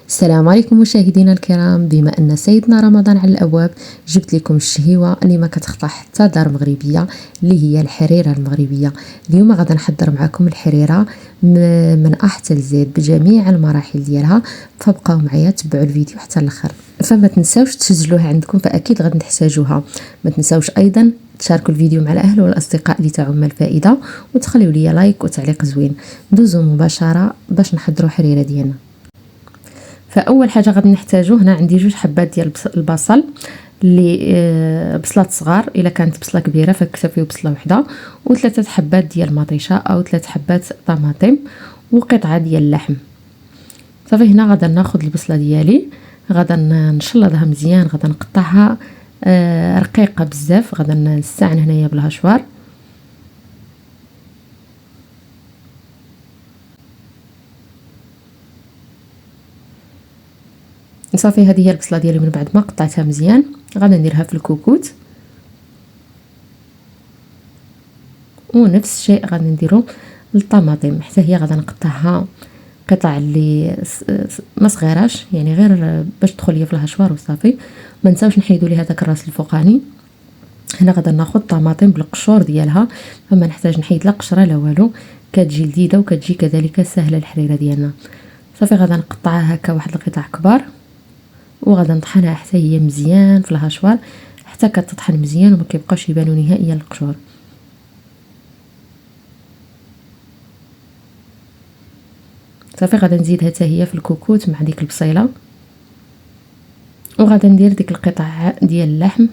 السلام عليكم مشاهدينا الكرام. بما ان سيدنا رمضان على الابواب جبت لكم الشهيوه اللي ما كتخطى حتى دار مغربيه اللي هي الحريره المغربيه. اليوم غادي نحضر معكم الحريره من أ حتى لزد بجميع المراحل ديالها، فبقاو معايا تبعوا الفيديو حتى الاخر. فما تنساوش تسجلوها عندكم، فاكيد غادي نحتاجوها. ما تنساوش ايضا تشاركوا الفيديو مع الاهل والاصدقاء لتعم الفائده، وتخليوا لي لايك وتعليق زوين. ندوزو مباشره باش نحضروا حريره ديالنا. فاول حاجه غادي نحتاجو، هنا عندي 2 حبات ديال البصل اللي بصلات صغار، الا كانت بصله كبيره فكتفيو بصله وحده، و3 حبات ديال المطيشه او 3 حبات طماطم، وقطعه ديال اللحم. صافي هنا غادي ناخذ البصله ديالي، غادي نشلضها مزيان، غادي نقطعها رقيقه بزاف، غادي نستعن هنايا بالهشوار. صافي هذه هي البصله ديالي من بعد ما قطعتها مزيان، غادي نديرها في الكوكوت، ونفس الشيء غادي نديرو للطماطم، حتى هي غادي نقطعها قطع اللي ما صغيراش، يعني غير باش تدخل ليا في الهشوار وصافي. ما نساوش نحيدوا لي هذاك الراس الفوقاني. هنا غادي ناخذ طماطم بالقشور ديالها، فما نحتاج نحيد لا قشره لا والو، كتجي لذيذه وكتجي كذلك سهله الحريره ديالنا. صافي غادي نقطعها هكا واحد القطع كبار، وغادي نطحنها حتى هي مزيان في الهشوار، حتى كتطحن مزيان وما كيبقاوش يبانوا نهائيا القشور. صافي غادي نزيدها حتى هي في الكوكوت مع ديك البصيله، وغادي ندير ديك القطع ديال اللحم،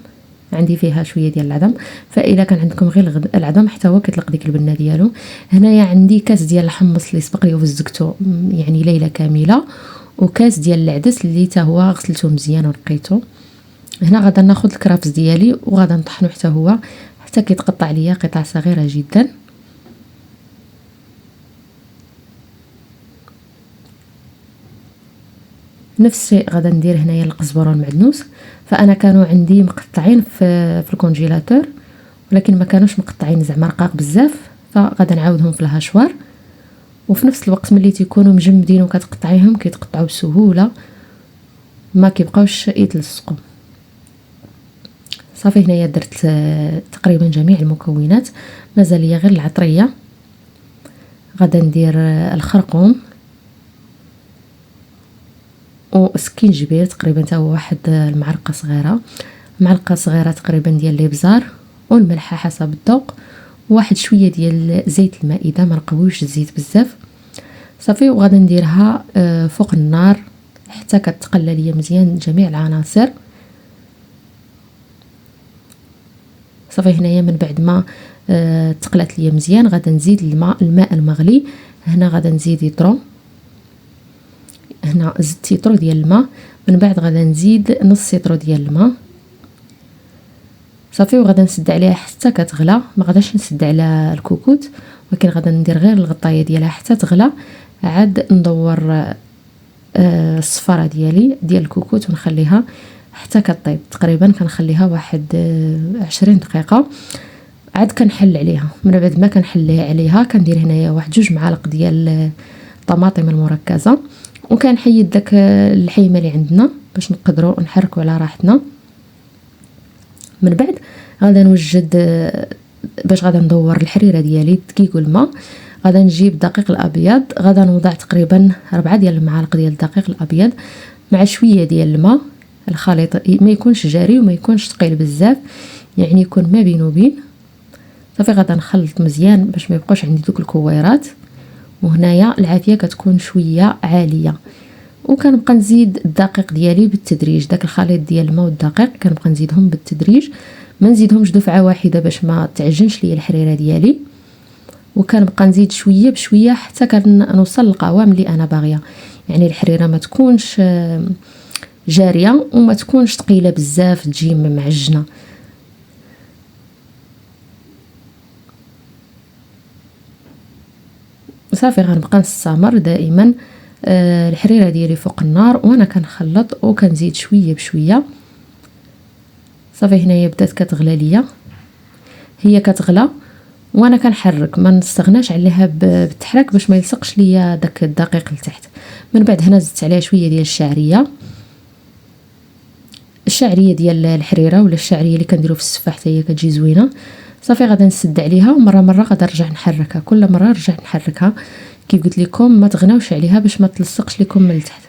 عندي فيها شويه ديال العظم، فاذا كان عندكم غير العظم حتى هو كيطلق ديك البنه ديالو. هنايا عندي كاس ديال الحمص اللي سبق لي وزقته يعني ليله كامله، وكاس ديال العدس اللي حتى هو غسلته مزيان ونقيته. هنا غادي ناخذ الكرافس ديالي وغادي نطحنو حتى هو حتى كيتقطع ليا قطع صغيره جدا. نفس الشيء غادي ندير هنايا القزبر والمعدنوس، فانا كانوا عندي مقطعين في الكونجيلاتور، ولكن ما كانوش مقطعين زعما رقاق بزاف، فغادي نعاودهم في الهشوار. وفي نفس الوقت ملي تيكونوا مجمدين وكتقطعيهم كيتقطعوا بسهوله، ما كيبقاوش يتلصقوا. صافي هنايا درت تقريبا جميع المكونات، مازال ليا غير العطريه. غادي ندير الخرقوم وسكينجبير تقريبا حتى هو واحد المعلقه صغيره، معلقه صغيره تقريبا ديال الابزار، والملح حسب الذوق، واحد شويه ديال زيت المائده، ما نقويوش الزيت بزاف. صافي وغادي نديرها فوق النار حتى كتقلى ليا مزيان جميع العناصر. صافي هنايا من بعد ما تقلات ليا مزيان غادي نزيد الماء المغلي. هنا غادي نزيد يطرو، هنا زدت يطرو ديال الماء، من بعد غادي نزيد نص يطرو ديال الماء. صافي وغادي نسد عليها حتى كتغلى، ما غاداش نسد على الكوكوت، ولكن غادي ندير غير الغطايه ديالها حتى تغلى، عاد ندور الصفاره ديالي ديال الكوكوت ونخليها حتى كطيب. تقريبا كنخليها واحد 20 دقيقه، عاد كنحل عليها. من بعد ما كنحل عليها كندير هنايا واحد 2 معالق ديال الطماطم المركزه، وكنحيد داك اللحيمه اللي عندنا باش نقدروا نحركوا على راحتنا. من بعد غادي نوجد باش غادي ندور الحريره ديالي الدقيق والماء. غادي نجيب الدقيق الابيض، غادي نوضع تقريبا 4 ديال المعالق ديال الدقيق الابيض مع شويه ديال الماء. الخليط ما يكونش جاري وما يكونش ثقيل بزاف، يعني يكون ما بين وبين. صافي غادي نخلط مزيان باش ما يبقاوش عندي دوك الكويرات. وهنايا العافيه كتكون شويه عاليه، وكنبقى نزيد الدقيق ديالي بالتدريج. داك الخليط ديال الماء والدقيق كنبقى نزيدهم بالتدريج، ما نزيدهمش دفعه واحده باش ما تعجنش ليا الحريره ديالي، وكنبقى نزيد شويه بشويه حتى كنوصل للقوام اللي انا باغيه. يعني الحريره ما تكونش جاريه وما تكونش ثقيله بزاف تجي معجنه. صافي غنبقى نستمر دائما الحريره ديالي فوق النار وانا كنخلط وكنزيد شويه بشويه. صافي هنايا بدات كتغلى ليا، هي كتغلى وانا كنحرك، ما نستغناش عليها بالتحرك باش ما يلصقش ليا داك الدقيق لتحت. من بعد هنا زدت عليها شويه ديال الشعريه ديال الحريره ولا الشعريه اللي كنديروا في السفه حتى هي كتجي زوينه. صافي غادي نسد عليها ومره مره غادي نرجع نحركها، كل مره نرجع نحركها كيف قلت لكم ما تغناوش عليها باش ما تلصقش لكم من التحت.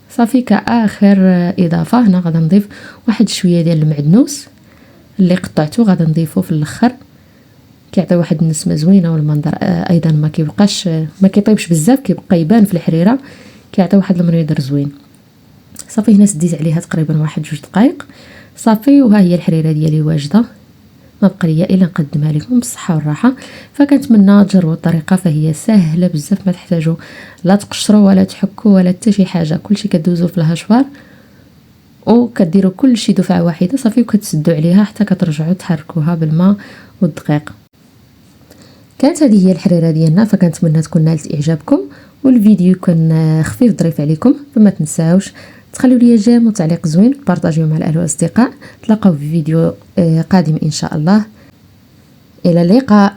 صافي كاخر اضافه هنا غادي نضيف واحد شويه ديال المعدنوس اللي قطعته، غادي نضيفه في الاخر كيعطي واحد النسمه زوينه، والمنظر ايضا ما كيبقاش ما كيطيبش بزاف، كيبقى يبان في الحريره، كيعطي واحد المنظر زوين. صافي هنا سديت عليها تقريبا واحد 2 دقائق. صافي وها هي الحريره ديالي واجده، ما بقى ليا الا نقدمها لكم بالصحه والراحه. فكنتمنى تجربوا الطريقه، فهي سهله بزاف، ما تحتاجوا لا تقشروا ولا تحكوا ولا حتى شي حاجه، كلشي كدوزوا في الهشوار وكديروا كلشي دفعه واحده صافي، وكتسدوا عليها حتى كترجعوا تحركوها بالماء والدقيق. كانت هذه هي الحريره ديالنا، فكنتمنى تكون نالت اعجابكم والفيديو كان خفيف ظريف عليكم. فما تنساوش تخلوا لي جيم وتعليق زوين، بارطاجيو مع الاهل والاصدقاء. تلاقاو في فيديو قادم ان شاء الله، الى اللقاء.